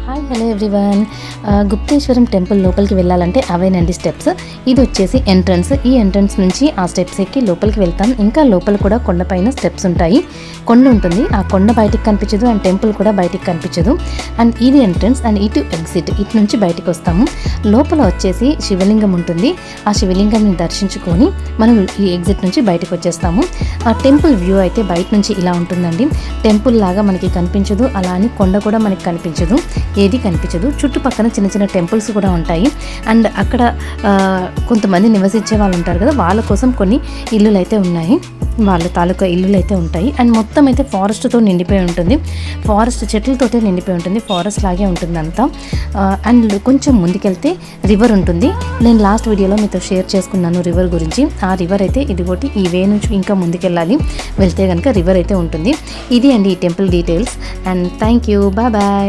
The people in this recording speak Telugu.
Hi hello everyone. Gupteswaram temple లోపలికి వెళ్ళాలంటే అవేనండి స్టెప్స్. ఇది వచ్చేసి ఎంట్రన్స్. ఈ ఎంట్రన్స్ నుంచి ఆ స్టెప్స్ ఎక్కి లోపలికి వెళ్తాం. ఇంకా లోపల కూడా కొండపైన స్టెప్స్ ఉంటాయి. కొండ ఉంటుంది, ఆ కొండ బయటికి కనిపించదు అండ్ టెంపుల్ కూడా బయటికి కనిపించదు. అండ్ ఇది ఎంట్రన్స్ అండ్ ఇటు ఎగ్జిట్. ఇటు నుంచి బయటికి వస్తాము. లోపల వచ్చేసి శివలింగం ఉంటుంది. ఆ శివలింగంని దర్శించుకొని మనం ఈ ఎగ్జిట్ నుంచి బయటకు వచ్చేస్తాము. ఆ టెంపుల్ వ్యూ అయితే బయట నుంచి ఇలా ఉంటుందండి. టెంపుల్ లాగా మనకి కనిపించదు, అలా అని కొండ కూడా మనకి కనిపించదు, ఏది కనిపించదు. చుట్టుపక్కల చిన్న చిన్న టెంపుల్స్ కూడా ఉంటాయి. అండ్ అక్కడ కొంతమంది నివసించే వాళ్ళు ఉంటారు కదా, వాళ్ళ కోసం కొన్ని ఇల్లులు అయితే ఉన్నాయి, వాళ్ళ తాలూకా ఇల్లులు అయితే ఉంటాయి. అండ్ మొత్తం అయితే ఫారెస్ట్తో నిండిపోయి ఉంటుంది, ఫారెస్ట్ చెట్లతోటే నిండిపోయి ఉంటుంది, ఫారెస్ట్ లాగే ఉంటుంది అంతా. అండ్ కొంచెం ముందుకెళ్తే రివర్ ఉంటుంది. నేను లాస్ట్ వీడియోలో మీతో షేర్ చేసుకున్నాను రివర్ గురించి. ఆ రివర్ అయితే ఇదిగోటి ఈ వే నుంచి ఇంకా ముందుకెళ్ళాలి, వెళ్తే కనుక రివర్ అయితే ఉంటుంది. ఇది అండి ఈ temple details. And thank you, bye bye.